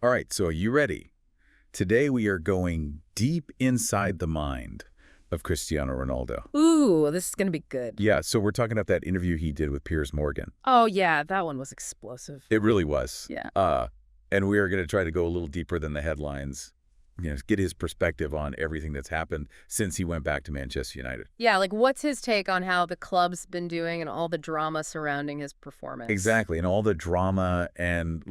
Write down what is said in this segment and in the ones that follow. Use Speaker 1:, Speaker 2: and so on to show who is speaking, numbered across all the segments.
Speaker 1: All right, so are you ready? Today we are going deep inside the mind of Cristiano Ronaldo.
Speaker 2: Ooh, this is going to be good.
Speaker 1: Yeah, so we're talking about that interview he did with Piers Morgan.
Speaker 2: Oh, yeah, that one was explosive.
Speaker 1: It really was.
Speaker 2: Yeah.
Speaker 1: And we are going to try to go a little deeper than the headlines, get his perspective on everything that's happened since he went back to Manchester United.
Speaker 2: Yeah, like what's his take on how the club's been doing and all the drama surrounding his performance?
Speaker 1: Exactly, and all the drama and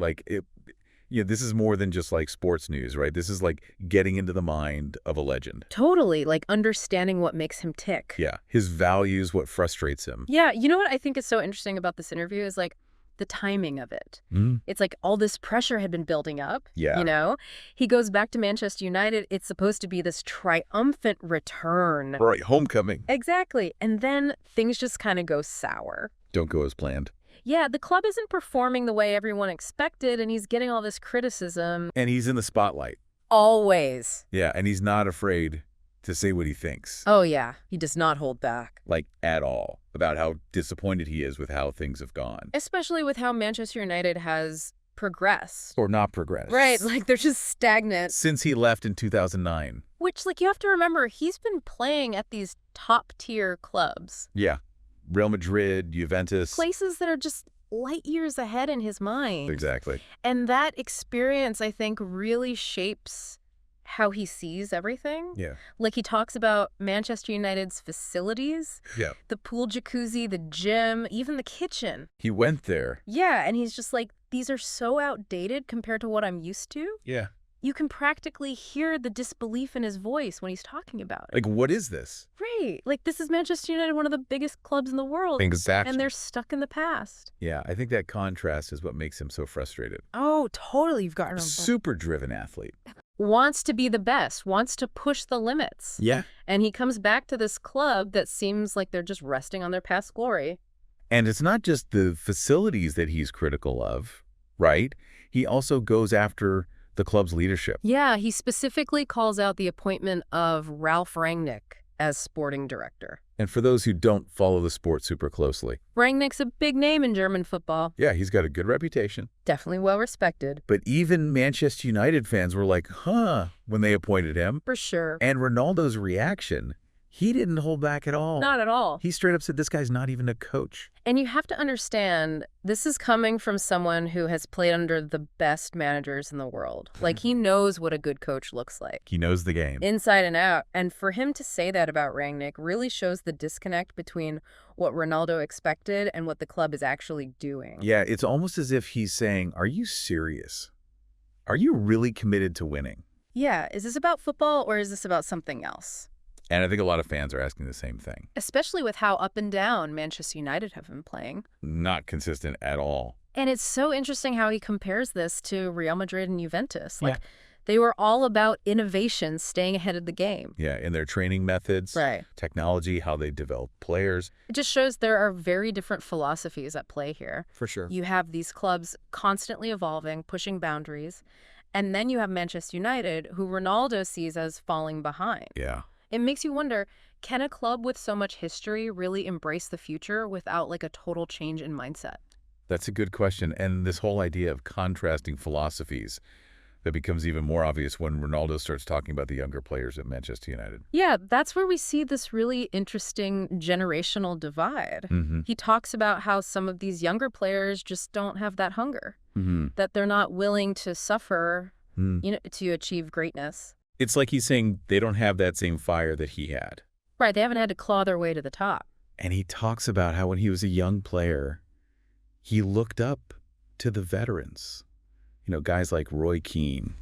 Speaker 1: this is more than just like sports news, right? This is like getting into the mind of a legend.
Speaker 2: Totally, like understanding what makes him tick.
Speaker 1: Yeah, his values, what frustrates him.
Speaker 2: Yeah, you know what I think is so interesting about this interview is like the timing of it. It's like all this pressure had been building up.
Speaker 1: Yeah.
Speaker 2: He goes back to Manchester United. It's supposed to be this triumphant return.
Speaker 1: Right, homecoming.
Speaker 2: Exactly. And then things just kind of go sour.
Speaker 1: Don't go as planned.
Speaker 2: Yeah, the club isn't performing the way everyone expected, and he's getting all this criticism.
Speaker 1: And he's in the spotlight.
Speaker 2: Always.
Speaker 1: Yeah, and he's not afraid to say what he thinks.
Speaker 2: Oh, yeah. He does not hold back.
Speaker 1: Like, at all. About how disappointed he is with how things have gone.
Speaker 2: Especially with how Manchester United has progressed.
Speaker 1: Or not progressed.
Speaker 2: Right, like they're just stagnant.
Speaker 1: Since he left in 2009.
Speaker 2: Which, like, you have to remember, he's been playing at these top-tier clubs.
Speaker 1: Yeah. Real Madrid, Juventus.
Speaker 2: Places that are just light years ahead in his mind.
Speaker 1: Exactly.
Speaker 2: And that experience, I think, really shapes how he sees everything.
Speaker 1: Yeah.
Speaker 2: Like he talks about Manchester United's facilities.
Speaker 1: Yeah.
Speaker 2: The pool jacuzzi, the gym, even the kitchen.
Speaker 1: He went there.
Speaker 2: Yeah, and he's just like, these are so outdated compared to what I'm used to.
Speaker 1: Yeah.
Speaker 2: You can practically hear the disbelief in his voice when he's talking about it.
Speaker 1: Like, what is this?
Speaker 2: Right. Like, this is Manchester United, one of the biggest clubs in the world.
Speaker 1: Exactly.
Speaker 2: And they're stuck in the past.
Speaker 1: Yeah, I think that contrast is what makes him so frustrated.
Speaker 2: Oh, totally. You've got
Speaker 1: A super driven athlete.
Speaker 2: Wants to be the best, wants to push the limits.
Speaker 1: Yeah.
Speaker 2: And he comes back to this club that seems like they're just resting on their past glory.
Speaker 1: And it's not just the facilities that he's critical of, right? He also goes after the club's leadership.
Speaker 2: Yeah, he specifically calls out the appointment of Ralf Rangnick as sporting director.
Speaker 1: And for those who don't follow the sport super closely.
Speaker 2: Rangnick's a big name in German football.
Speaker 1: Yeah, he's got a good reputation.
Speaker 2: Definitely well respected.
Speaker 1: But even Manchester United fans were like, huh, when they appointed him.
Speaker 2: For sure.
Speaker 1: And Ronaldo's reaction, he didn't hold back at all.
Speaker 2: Not at all.
Speaker 1: He straight up said, this guy's not even a coach.
Speaker 2: And you have to understand, this is coming from someone who has played under the best managers in the world. Like, he knows what a good coach looks like.
Speaker 1: He knows the game.
Speaker 2: Inside and out. And for him to say that about Rangnick really shows the disconnect between what Ronaldo expected and what the club is actually doing.
Speaker 1: Yeah, it's almost as if he's saying, are you serious? Are you really committed to winning?
Speaker 2: Yeah, is this about football or is this about something else?
Speaker 1: And I think a lot of fans are asking the same thing.
Speaker 2: Especially with how up and down Manchester United have been playing.
Speaker 1: Not consistent at all.
Speaker 2: And it's so interesting how he compares this to Real Madrid and Juventus. Like,
Speaker 1: Yeah.
Speaker 2: They were all about innovation, staying ahead of the game.
Speaker 1: Yeah, in their training methods,
Speaker 2: Right.
Speaker 1: technology, how they develop players.
Speaker 2: It just shows there are very different philosophies at play here.
Speaker 1: For sure.
Speaker 2: You have these clubs constantly evolving, pushing boundaries. And then you have Manchester United, who Ronaldo sees as falling behind.
Speaker 1: Yeah.
Speaker 2: It makes you wonder, can a club with so much history really embrace the future without like a total change in mindset?
Speaker 1: That's a good question. And this whole idea of contrasting philosophies, that becomes even more obvious when Ronaldo starts talking about the younger players at Manchester United.
Speaker 2: Yeah, that's where we see this really interesting generational divide. He talks about how some of these younger players just don't have that hunger, that they're not willing to suffer, to achieve greatness.
Speaker 1: It's like he's saying they don't have that same fire that he had.
Speaker 2: Right, they haven't had to claw their way to the top.
Speaker 1: And he talks about how when he was a young player, he looked up to the veterans. Guys like Roy Keane,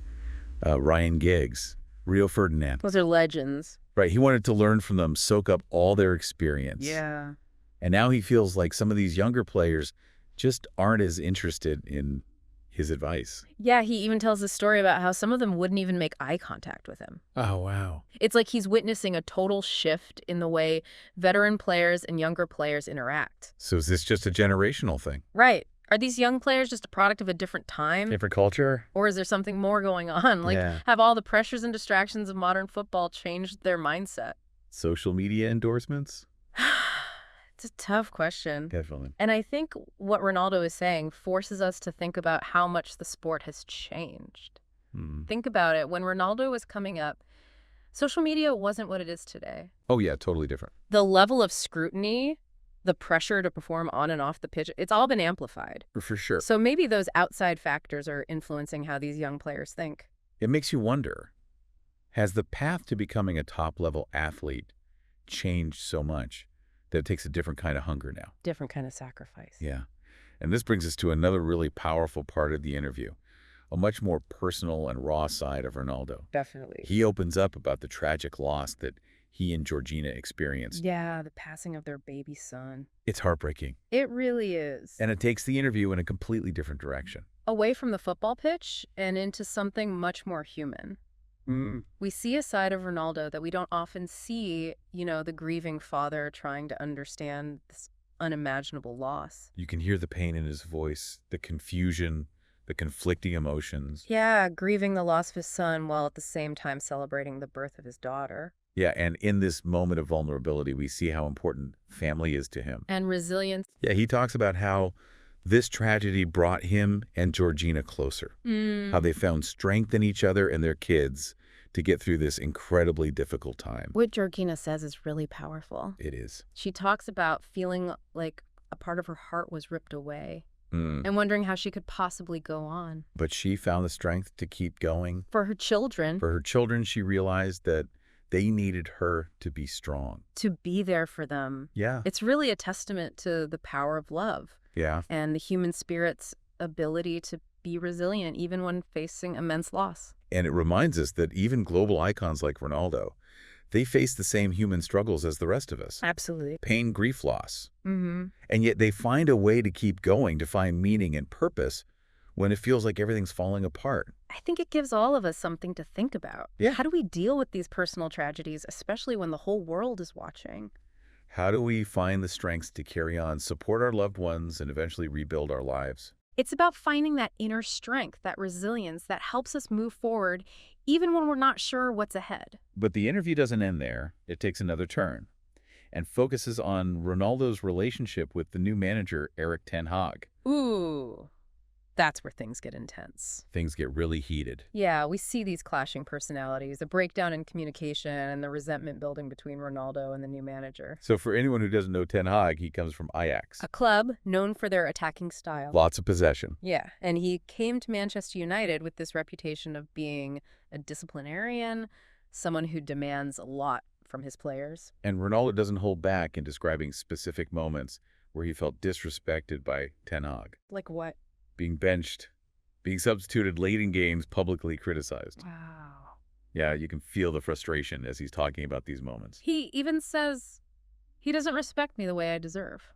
Speaker 1: Ryan Giggs, Rio Ferdinand.
Speaker 2: Those are legends.
Speaker 1: Right, he wanted to learn from them, soak up all their experience.
Speaker 2: Yeah.
Speaker 1: And now he feels like some of these younger players just aren't as interested in his advice.
Speaker 2: Yeah, he even tells a story about how some of them wouldn't even make eye contact with him.
Speaker 1: Oh, wow.
Speaker 2: It's like he's witnessing a total shift in the way veteran players and younger players interact.
Speaker 1: So is this just a generational thing?
Speaker 2: Right. Are these young players just a product of a different time?
Speaker 1: Different culture?
Speaker 2: Or is there something more going on? Like, have all the pressures and distractions of modern football changed their mindset?
Speaker 1: Social media endorsements?
Speaker 2: It's a tough question.
Speaker 1: Definitely.
Speaker 2: And I think what Ronaldo is saying forces us to think about how much the sport has changed. Think about it. When Ronaldo was coming up, social media wasn't what it is today.
Speaker 1: Oh, yeah, totally different.
Speaker 2: The level of scrutiny, the pressure to perform on and off the pitch, it's all been amplified.
Speaker 1: For sure.
Speaker 2: So maybe those outside factors are influencing how these young players think.
Speaker 1: It makes you wonder, has the path to becoming a top-level athlete changed so much that it takes a different kind of hunger now?
Speaker 2: Different kind of sacrifice.
Speaker 1: Yeah. And this brings us to another really powerful part of the interview, a much more personal and raw side of Ronaldo.
Speaker 2: Definitely.
Speaker 1: He opens up about the tragic loss that he and Georgina experienced.
Speaker 2: Yeah, the passing of their baby son.
Speaker 1: It's heartbreaking.
Speaker 2: It really is.
Speaker 1: And it takes the interview in a completely different direction.
Speaker 2: Away from the football pitch and into something much more human. We see a side of Ronaldo that we don't often see, the grieving father trying to understand this unimaginable loss.
Speaker 1: You can hear the pain in his voice, the confusion, the conflicting emotions.
Speaker 2: Yeah, grieving the loss of his son while at the same time celebrating the birth of his daughter.
Speaker 1: Yeah, and in this moment of vulnerability, we see how important family is to him.
Speaker 2: And resilience.
Speaker 1: Yeah, he talks about how this tragedy brought him and Georgina closer, how they found strength in each other and their kids to get through this incredibly difficult time.
Speaker 2: What Georgina says is really powerful.
Speaker 1: It is.
Speaker 2: She talks about feeling like a part of her heart was ripped away and wondering how she could possibly go on.
Speaker 1: But she found the strength to keep going.
Speaker 2: For her children.
Speaker 1: For her children, she realized that they needed her to be strong.
Speaker 2: To be there for them.
Speaker 1: Yeah.
Speaker 2: It's really a testament to the power of love.
Speaker 1: Yeah.
Speaker 2: And the human spirit's ability to be resilient even when facing immense loss.
Speaker 1: And it reminds us that even global icons like Ronaldo, they face the same human struggles as the rest of us.
Speaker 2: Absolutely.
Speaker 1: Pain, grief, loss. And yet they find a way to keep going, to find meaning and purpose when it feels like everything's falling apart.
Speaker 2: I think it gives all of us something to think about.
Speaker 1: Yeah.
Speaker 2: How do we deal with these personal tragedies, especially when the whole world is watching?
Speaker 1: How do we find the strength to carry on, support our loved ones, and eventually rebuild our lives?
Speaker 2: It's about finding that inner strength, that resilience that helps us move forward even when we're not sure what's ahead.
Speaker 1: But the interview doesn't end there. It takes another turn and focuses on Ronaldo's relationship with the new manager, Erik Ten Hag.
Speaker 2: Ooh, that's where things get intense.
Speaker 1: Things get really heated.
Speaker 2: Yeah, we see these clashing personalities, a breakdown in communication, and the resentment building between Ronaldo and the new manager.
Speaker 1: So for anyone who doesn't know Ten Hag, he comes from Ajax.
Speaker 2: A club known for their attacking style.
Speaker 1: Lots of possession.
Speaker 2: Yeah, and he came to Manchester United with this reputation of being a disciplinarian, someone who demands a lot from his players.
Speaker 1: And Ronaldo doesn't hold back in describing specific moments where he felt disrespected by Ten Hag.
Speaker 2: Like what?
Speaker 1: Being benched, being substituted late in games, publicly criticized.
Speaker 2: Wow.
Speaker 1: Yeah, you can feel the frustration as he's talking about these moments.
Speaker 2: He even says, he doesn't respect me the way I deserve.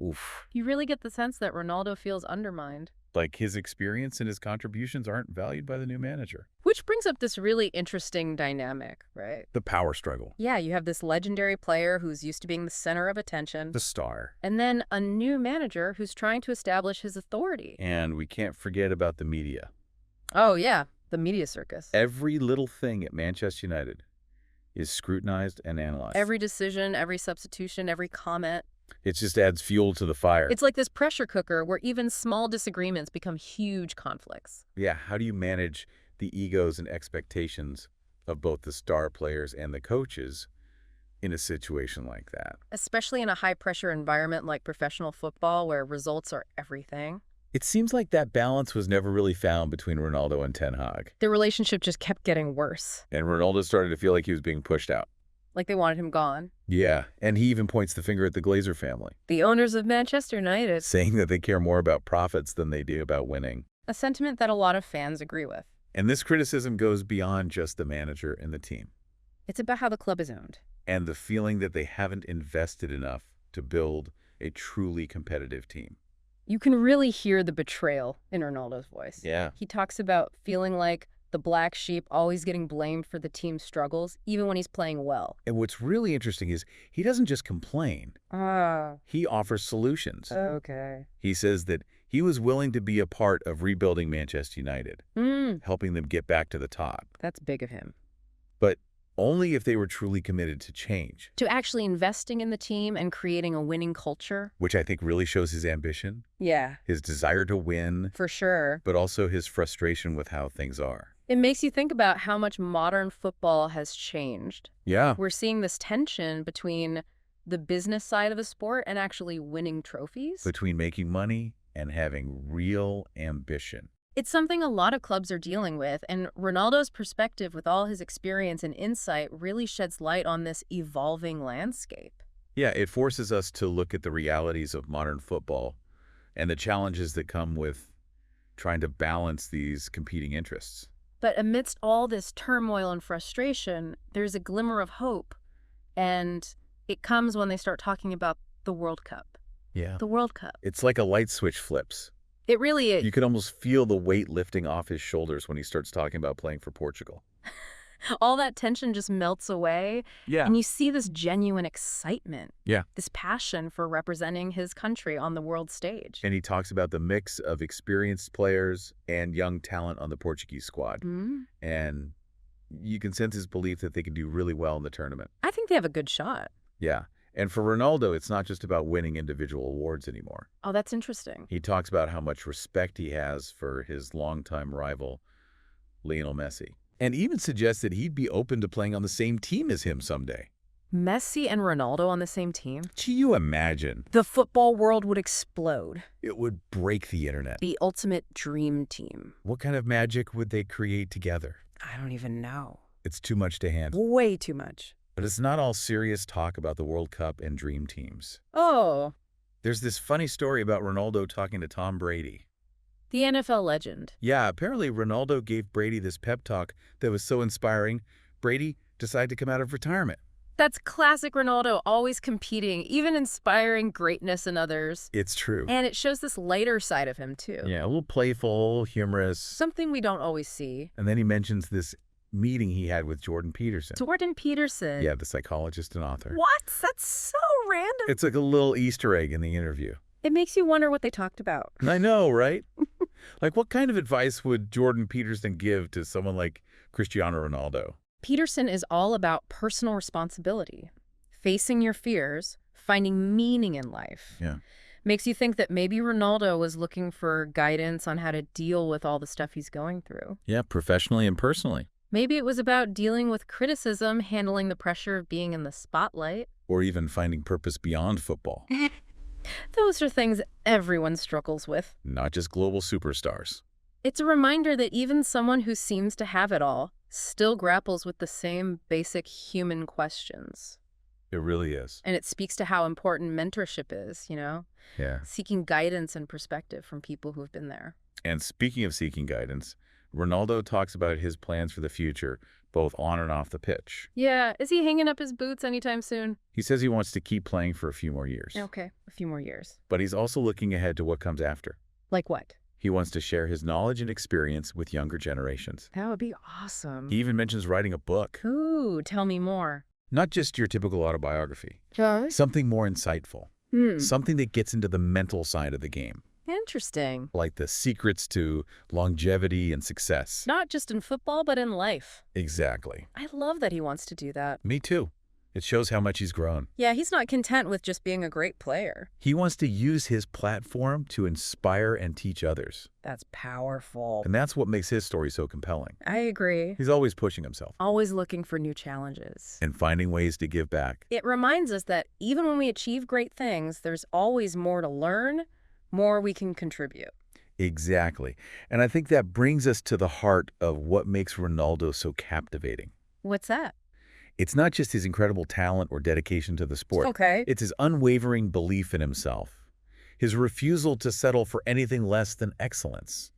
Speaker 1: Oof.
Speaker 2: You really get the sense that Ronaldo feels undermined.
Speaker 1: Like his experience and his contributions aren't valued by the new manager.
Speaker 2: Which brings up this really interesting dynamic, right?
Speaker 1: The power struggle.
Speaker 2: Yeah, you have this legendary player who's used to being the center of attention.
Speaker 1: The star.
Speaker 2: And then a new manager who's trying to establish his authority.
Speaker 1: And we can't forget about the media.
Speaker 2: Oh, yeah, the media circus.
Speaker 1: Every little thing at Manchester United is scrutinized and analyzed.
Speaker 2: Every decision, every substitution, every comment.
Speaker 1: It just adds fuel to the fire.
Speaker 2: It's like this pressure cooker where even small disagreements become huge conflicts.
Speaker 1: Yeah, how do you manage the egos and expectations of both the star players and the coaches in a situation like that?
Speaker 2: Especially in a high-pressure environment like professional football where results are everything.
Speaker 1: It seems like that balance was never really found between Ronaldo and Ten Hag.
Speaker 2: The relationship just kept getting worse.
Speaker 1: And Ronaldo started to feel like he was being pushed out.
Speaker 2: Like they wanted him gone.
Speaker 1: Yeah, and he even points the finger at the Glazer family.
Speaker 2: The owners of Manchester United.
Speaker 1: Saying that they care more about profits than they do about winning.
Speaker 2: A sentiment that a lot of fans agree with.
Speaker 1: And this criticism goes beyond just the manager and the team.
Speaker 2: It's about how the club is owned.
Speaker 1: And the feeling that they haven't invested enough to build a truly competitive team.
Speaker 2: You can really hear the betrayal in Ronaldo's voice.
Speaker 1: Yeah.
Speaker 2: He talks about feeling like the black sheep, always getting blamed for the team's struggles, even when he's playing well.
Speaker 1: And what's really interesting is he doesn't just complain. He offers solutions.
Speaker 2: Okay.
Speaker 1: He says that he was willing to be a part of rebuilding Manchester United, helping them get back to the top.
Speaker 2: That's big of him.
Speaker 1: But Only if they were truly committed to change.
Speaker 2: To actually investing in the team and creating a winning culture.
Speaker 1: Which I think really shows his ambition.
Speaker 2: Yeah.
Speaker 1: His desire to win.
Speaker 2: For sure.
Speaker 1: But also his frustration with how things are.
Speaker 2: It makes you think about how much modern football has changed.
Speaker 1: Yeah.
Speaker 2: We're seeing this tension between the business side of the sport and actually winning trophies.
Speaker 1: Between making money and having real ambition.
Speaker 2: It's something a lot of clubs are dealing with, and Ronaldo's perspective with all his experience and insight really sheds light on this evolving landscape.
Speaker 1: Yeah, it forces us to look at the realities of modern football and the challenges that come with trying to balance these competing interests.
Speaker 2: But amidst all this turmoil and frustration, there's a glimmer of hope, and it comes when they start talking about the World Cup.
Speaker 1: Yeah.
Speaker 2: The World Cup.
Speaker 1: It's like a light switch flips.
Speaker 2: It really is.
Speaker 1: You can almost feel the weight lifting off his shoulders when he starts talking about playing for Portugal.
Speaker 2: All that tension just melts away.
Speaker 1: Yeah.
Speaker 2: And you see this genuine excitement.
Speaker 1: Yeah.
Speaker 2: This passion for representing his country on the world stage.
Speaker 1: And he talks about the mix of experienced players and young talent on the Portuguese squad.
Speaker 2: Mm-hmm.
Speaker 1: And you can sense his belief that they can do really well in the tournament.
Speaker 2: I think they have a good shot.
Speaker 1: Yeah. And for Ronaldo, it's not just about winning individual awards anymore.
Speaker 2: Oh, that's interesting.
Speaker 1: He talks about how much respect he has for his longtime rival, Lionel Messi. And even suggests that he'd be open to playing on the same team as him someday.
Speaker 2: Messi and Ronaldo on the same team?
Speaker 1: Can you imagine?
Speaker 2: The football world would explode.
Speaker 1: It would break the internet.
Speaker 2: The ultimate dream team.
Speaker 1: What kind of magic would they create together?
Speaker 2: I don't even know.
Speaker 1: It's too much to handle.
Speaker 2: Way too much.
Speaker 1: But it's not all serious talk about the World Cup and dream teams.
Speaker 2: Oh.
Speaker 1: There's this funny story about Ronaldo talking to Tom Brady.
Speaker 2: The NFL legend.
Speaker 1: Yeah, apparently Ronaldo gave Brady this pep talk that was so inspiring, Brady decided to come out of retirement.
Speaker 2: That's classic Ronaldo, always competing, even inspiring greatness in others.
Speaker 1: It's true.
Speaker 2: And it shows this lighter side of him, too.
Speaker 1: Yeah, a little playful, humorous.
Speaker 2: Something we don't always see.
Speaker 1: And then he mentions this meeting he had with Jordan Peterson.
Speaker 2: Jordan Peterson?
Speaker 1: Yeah, the psychologist and author.
Speaker 2: What? That's so random.
Speaker 1: It's like a little Easter egg in the interview.
Speaker 2: It makes you wonder what they talked about.
Speaker 1: I know, right? Like, what kind of advice would Jordan Peterson give to someone like Cristiano Ronaldo?
Speaker 2: Peterson is all about personal responsibility, facing your fears, finding meaning in life.
Speaker 1: Yeah.
Speaker 2: Makes you think that maybe Ronaldo was looking for guidance on how to deal with all the stuff he's going through.
Speaker 1: Yeah, professionally and personally.
Speaker 2: Maybe it was about dealing with criticism, handling the pressure of being in the spotlight.
Speaker 1: Or even finding purpose beyond football.
Speaker 2: Those are things everyone struggles with.
Speaker 1: Not just global superstars.
Speaker 2: It's a reminder that even someone who seems to have it all still grapples with the same basic human questions.
Speaker 1: It really is.
Speaker 2: And it speaks to how important mentorship is, you know?
Speaker 1: Yeah.
Speaker 2: Seeking guidance and perspective from people who've been there.
Speaker 1: And speaking of seeking guidance, Ronaldo talks about his plans for the future, both on and off the pitch.
Speaker 2: Yeah, is he hanging up his boots anytime soon?
Speaker 1: He says he wants to keep playing for a few more years.
Speaker 2: Okay, a few more years.
Speaker 1: But he's also looking ahead to what comes after.
Speaker 2: Like what?
Speaker 1: He wants to share his knowledge and experience with younger generations.
Speaker 2: That would be awesome.
Speaker 1: He even mentions writing a book.
Speaker 2: Ooh, tell me more.
Speaker 1: Not just your typical autobiography.
Speaker 2: Just?
Speaker 1: Something more insightful. Something that gets into the mental side of the game.
Speaker 2: Interesting.
Speaker 1: Like the secrets to longevity and success.
Speaker 2: Not just in football, but in life.
Speaker 1: Exactly.
Speaker 2: I love that he wants to do that.
Speaker 1: Me too. It shows how much he's grown.
Speaker 2: Yeah, he's not content with just being a great player.
Speaker 1: He wants to use his platform to inspire and teach others.
Speaker 2: That's powerful.
Speaker 1: And that's what makes his story so compelling.
Speaker 2: I agree.
Speaker 1: He's always pushing himself.
Speaker 2: Always looking for new challenges.
Speaker 1: And finding ways to give back.
Speaker 2: It reminds us that even when we achieve great things, there's always more to learn, more we can contribute.
Speaker 1: Exactly. And I think that brings us to the heart of what makes Ronaldo so captivating.
Speaker 2: What's that?
Speaker 1: It's not just his incredible talent or dedication to the sport.
Speaker 2: Okay.
Speaker 1: It's his unwavering belief in himself. His refusal to settle for anything less than excellence.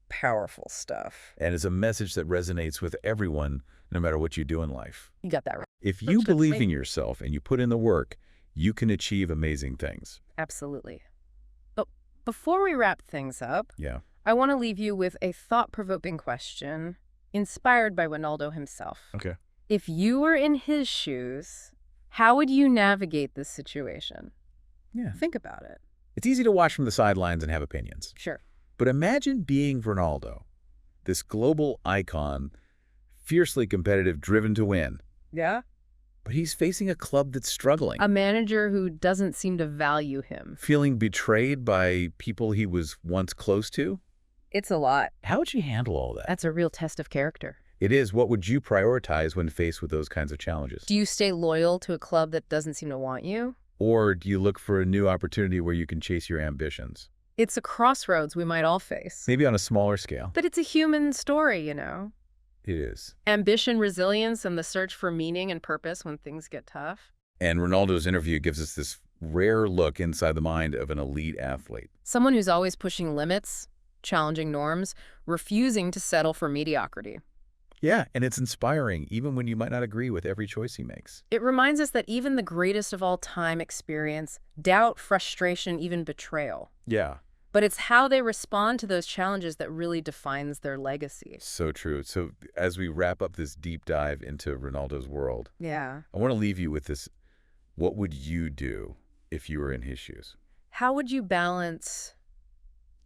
Speaker 2: Powerful stuff.
Speaker 1: And it's a message that resonates with everyone, no matter what you do in life.
Speaker 2: You got that right.
Speaker 1: If you believe in yourself and you put in the work, you can achieve amazing things.
Speaker 2: Absolutely. But before we wrap things up,
Speaker 1: Yeah.
Speaker 2: I want to leave you with a thought-provoking question inspired by Ronaldo himself.
Speaker 1: Okay.
Speaker 2: If you were in his shoes, how would you navigate this situation?
Speaker 1: Yeah.
Speaker 2: Think about it.
Speaker 1: It's easy to watch from the sidelines and have opinions.
Speaker 2: Sure.
Speaker 1: But imagine being Ronaldo, this global icon, fiercely competitive, driven to win.
Speaker 2: Yeah.
Speaker 1: But he's facing a club that's struggling.
Speaker 2: A manager who doesn't seem to value him.
Speaker 1: Feeling betrayed by people he was once close to?
Speaker 2: It's a lot.
Speaker 1: How would you handle all that?
Speaker 2: That's a real test of character.
Speaker 1: It is. What would you prioritize when faced with those kinds of challenges?
Speaker 2: Do you stay loyal to a club that doesn't seem to want you?
Speaker 1: Or do you look for a new opportunity where you can chase your ambitions?
Speaker 2: It's a crossroads we might all face.
Speaker 1: Maybe on a smaller scale.
Speaker 2: But it's a human story, you know.
Speaker 1: It is.
Speaker 2: Ambition, resilience, and the search for meaning and purpose when things get tough.
Speaker 1: And Ronaldo's interview gives us this rare look inside the mind of an elite athlete.
Speaker 2: Someone who's always pushing limits, challenging norms, refusing to settle for mediocrity.
Speaker 1: Yeah, and it's inspiring, even when you might not agree with every choice he makes.
Speaker 2: It reminds us that even the greatest of all time experience doubt, frustration, even betrayal.
Speaker 1: Yeah.
Speaker 2: But it's how they respond to those challenges that really defines their legacy.
Speaker 1: So true. So as we wrap up this deep dive into Ronaldo's world,
Speaker 2: Yeah.
Speaker 1: I want to leave you with this. What would you do if you were in his shoes?
Speaker 2: How would you balance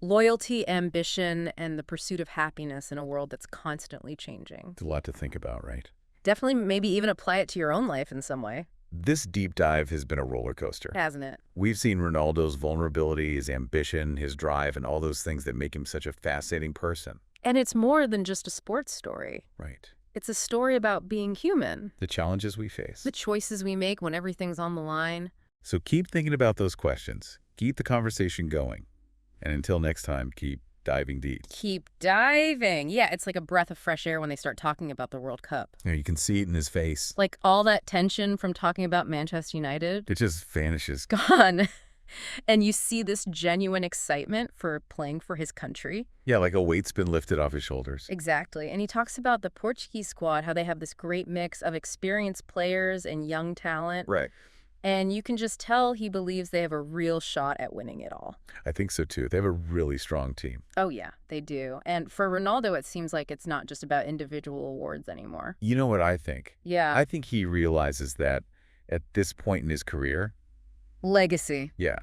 Speaker 2: loyalty, ambition, and the pursuit of happiness in a world that's constantly changing?
Speaker 1: It's a lot to think about, right?
Speaker 2: Definitely maybe even apply it to your own life in some way.
Speaker 1: This deep dive has been a roller coaster.
Speaker 2: Hasn't it?
Speaker 1: We've seen Ronaldo's vulnerability, his ambition, his drive, and all those things that make him such a fascinating person.
Speaker 2: And it's more than just a sports story.
Speaker 1: Right.
Speaker 2: It's a story about being human.
Speaker 1: The challenges we face.
Speaker 2: The choices we make when everything's on the line.
Speaker 1: So keep thinking about those questions. Keep the conversation going. And until next time, keep diving deep.
Speaker 2: Keep diving. Yeah, it's like a breath of fresh air when they start talking about the World Cup.
Speaker 1: You can see it in his face.
Speaker 2: Like all that tension from talking about Manchester United.
Speaker 1: It just vanishes.
Speaker 2: Gone. And you see this genuine excitement for playing for his country.
Speaker 1: Yeah, like a weight's been lifted off his shoulders.
Speaker 2: Exactly. And he talks about the Portuguese squad, how they have this great mix of experienced players and young talent.
Speaker 1: Right.
Speaker 2: And you can just tell he believes they have a real shot at winning it all.
Speaker 1: I think so, too. They have a really strong team.
Speaker 2: Oh, yeah, they do. And for Ronaldo, it seems like it's not just about individual awards anymore.
Speaker 1: You know what I think?
Speaker 2: Yeah.
Speaker 1: I think he realizes that at this point in his career.
Speaker 2: Legacy.
Speaker 1: Yeah,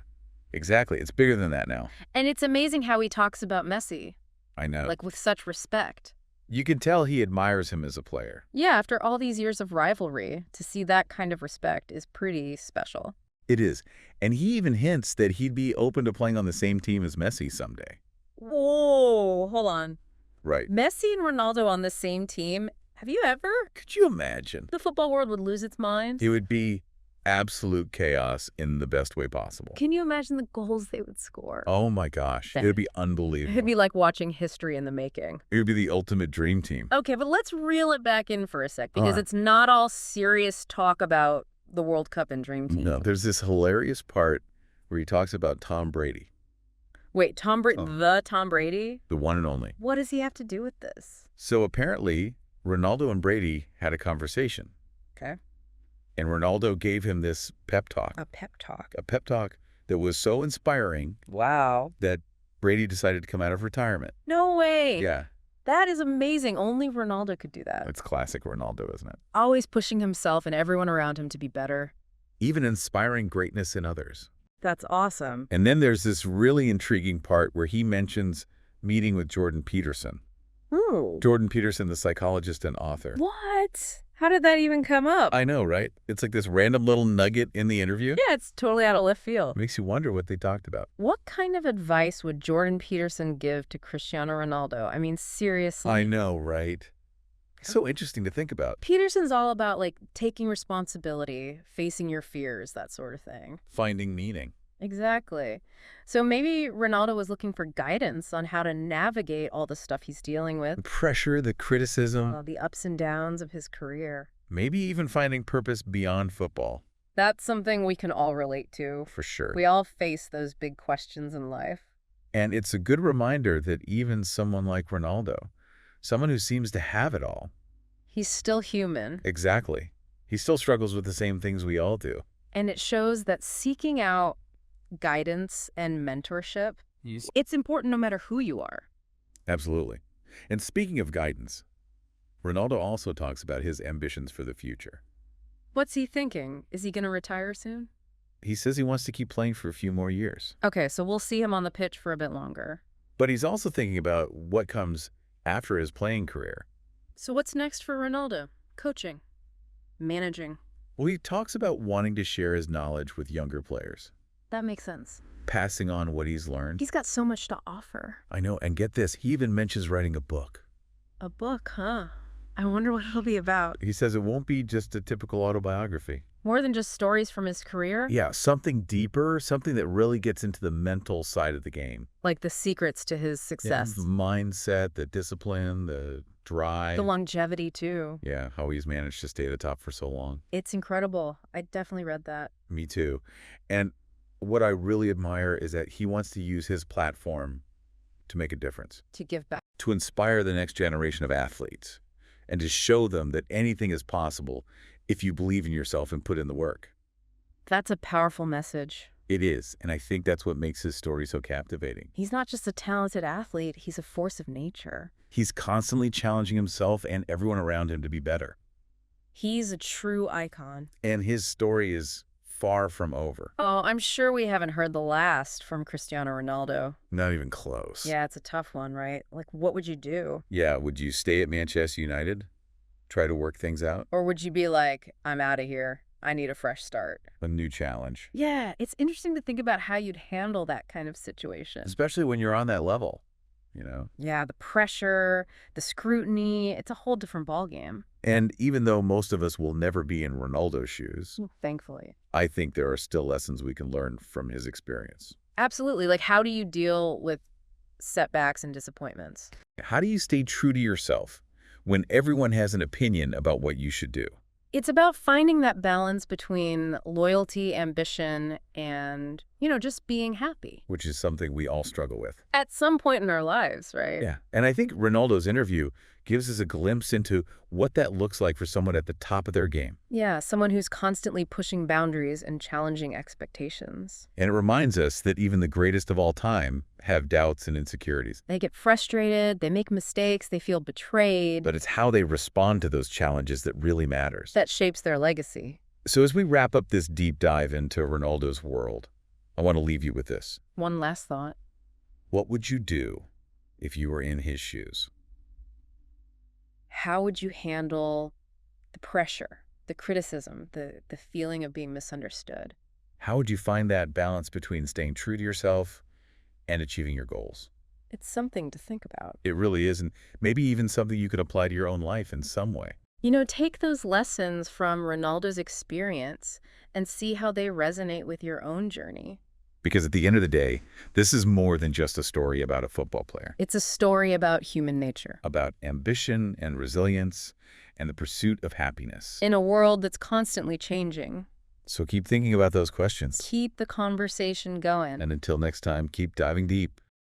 Speaker 1: exactly. It's bigger than that now.
Speaker 2: And it's amazing how he talks about Messi.
Speaker 1: I know.
Speaker 2: Like with such respect.
Speaker 1: You can tell he admires him as a player.
Speaker 2: Yeah, after all these years of rivalry, to see that kind of respect is pretty special.
Speaker 1: It is. And he even hints that he'd be open to playing on the same team as Messi someday.
Speaker 2: Whoa, hold on.
Speaker 1: Right.
Speaker 2: Messi and Ronaldo on the same team? Have you ever?
Speaker 1: Could you imagine?
Speaker 2: The football world would lose its mind.
Speaker 1: It would be absolute chaos in the best way possible.
Speaker 2: Can you imagine the goals they would score?
Speaker 1: Oh my gosh. It would be unbelievable.
Speaker 2: It'd be like watching history in the making.
Speaker 1: It would be the ultimate dream team.
Speaker 2: Okay, but let's reel it back in for a sec, because it's not all serious talk about the World Cup and Dream Team.
Speaker 1: No, there's this hilarious part where he talks about Tom Brady.
Speaker 2: Wait, Tom Brady, the Tom Brady?
Speaker 1: The one and only.
Speaker 2: What does he have to do with this?
Speaker 1: So apparently, Ronaldo and Brady had a conversation.
Speaker 2: Okay.
Speaker 1: And Ronaldo gave him this pep talk.
Speaker 2: A pep talk.
Speaker 1: A pep talk that was so inspiring.
Speaker 2: Wow.
Speaker 1: That Brady decided to come out of retirement.
Speaker 2: No way.
Speaker 1: Yeah.
Speaker 2: That is amazing. Only Ronaldo could do that.
Speaker 1: It's classic Ronaldo, isn't it?
Speaker 2: Always pushing himself and everyone around him to be better.
Speaker 1: Even inspiring greatness in others.
Speaker 2: That's awesome.
Speaker 1: And then there's this really intriguing part where he mentions meeting with Jordan Peterson.
Speaker 2: Ooh.
Speaker 1: Jordan Peterson, the psychologist and author.
Speaker 2: What? How did that even come up?
Speaker 1: I know, right? It's like this random little nugget in the interview.
Speaker 2: Yeah, it's totally out of left field.
Speaker 1: Makes you wonder what they talked about.
Speaker 2: What kind of advice would Jordan Peterson give to Cristiano Ronaldo? I mean, seriously.
Speaker 1: I know, right? So interesting to think about.
Speaker 2: Peterson's all about, like, taking responsibility, facing your fears, that sort of thing.
Speaker 1: Finding meaning.
Speaker 2: Exactly. So maybe Ronaldo was looking for guidance on how to navigate all the stuff he's dealing with.
Speaker 1: The pressure, the criticism.
Speaker 2: The ups and downs of his career.
Speaker 1: Maybe even finding purpose beyond football.
Speaker 2: That's something we can all relate to.
Speaker 1: For sure.
Speaker 2: We all face those big questions in life.
Speaker 1: And it's a good reminder that even someone like Ronaldo, someone who seems to have it all.
Speaker 2: He's still human.
Speaker 1: Exactly. He still struggles with the same things we all do.
Speaker 2: And it shows that seeking out guidance and mentorship, it's important no matter who you are.
Speaker 1: Absolutely. And speaking of guidance, Ronaldo also talks about his ambitions for the future.
Speaker 2: What's he thinking? Is he going to retire soon?
Speaker 1: He says he wants to keep playing for a few more years.
Speaker 2: Okay, so we'll see him on the pitch for a bit longer.
Speaker 1: But he's also thinking about what comes after his playing career.
Speaker 2: So what's next for Ronaldo? Coaching. Managing.
Speaker 1: Well, he talks about wanting to share his knowledge with younger players,
Speaker 2: That makes sense.
Speaker 1: passing on what he's learned.
Speaker 2: He's got so much to offer.
Speaker 1: I know, and get this, he even mentions writing a book.
Speaker 2: A book, huh? I wonder what it'll be about.
Speaker 1: He says it won't be just a typical autobiography.
Speaker 2: More than just stories from his career?
Speaker 1: Yeah, something deeper, something that really gets into the mental side of the game.
Speaker 2: Like the secrets to his success.
Speaker 1: The mindset, the discipline, the drive.
Speaker 2: The longevity, too.
Speaker 1: Yeah, how he's managed to stay at the top for so long.
Speaker 2: It's incredible. I definitely read that.
Speaker 1: Me too. And what I really admire is that he wants to use his platform to make a difference.
Speaker 2: To give back.
Speaker 1: To inspire the next generation of athletes and to show them that anything is possible if you believe in yourself and put in the work.
Speaker 2: That's a powerful message.
Speaker 1: It is, and I think that's what makes his story so captivating.
Speaker 2: He's not just a talented athlete, he's a force of nature.
Speaker 1: He's constantly challenging himself and everyone around him to be better.
Speaker 2: He's a true icon.
Speaker 1: And his story is far from over.
Speaker 2: Oh, I'm sure we haven't heard the last from Cristiano Ronaldo.
Speaker 1: Not even close.
Speaker 2: Yeah, it's a tough one, right? Like, what would you do?
Speaker 1: Yeah, would you stay at Manchester United? Try to work things out?
Speaker 2: Or would you be like, I'm out of here. I need a fresh start.
Speaker 1: A new challenge.
Speaker 2: Yeah, it's interesting to think about how you'd handle that kind of situation.
Speaker 1: Especially when you're on that level, you know?
Speaker 2: Yeah, the pressure, the scrutiny, it's a whole different ballgame.
Speaker 1: And even though most of us will never be in Ronaldo's shoes,
Speaker 2: Thankfully.
Speaker 1: I think there are still lessons we can learn from his experience.
Speaker 2: Absolutely. Like, how do you deal with setbacks and disappointments?
Speaker 1: How do you stay true to yourself when everyone has an opinion about what you should do?
Speaker 2: It's about finding that balance between loyalty, ambition, and, just being happy.
Speaker 1: Which is something we all struggle with.
Speaker 2: At some point in our lives, right?
Speaker 1: Yeah. And I think Ronaldo's interview gives us a glimpse into what that looks like for someone at the top of their game.
Speaker 2: Yeah, someone who's constantly pushing boundaries and challenging expectations.
Speaker 1: And it reminds us that even the greatest of all time have doubts and insecurities.
Speaker 2: They get frustrated, they make mistakes, they feel betrayed.
Speaker 1: But it's how they respond to those challenges that really matters.
Speaker 2: That shapes their legacy.
Speaker 1: So as we wrap up this deep dive into Ronaldo's world, I want to leave you with this.
Speaker 2: One last thought.
Speaker 1: What would you do if you were in his shoes?
Speaker 2: How would you handle the pressure, the criticism, the feeling of being misunderstood?
Speaker 1: How would you find that balance between staying true to yourself and achieving your goals?
Speaker 2: It's something to think about.
Speaker 1: It really is, and maybe even something you could apply to your own life in some way.
Speaker 2: Take those lessons from Ronaldo's experience and see how they resonate with your own journey.
Speaker 1: Because at the end of the day, this is more than just a story about a football player.
Speaker 2: It's a story about human nature.
Speaker 1: About ambition and resilience and the pursuit of happiness.
Speaker 2: In a world that's constantly changing.
Speaker 1: So keep thinking about those questions.
Speaker 2: Keep the conversation going.
Speaker 1: And until next time, keep diving deep.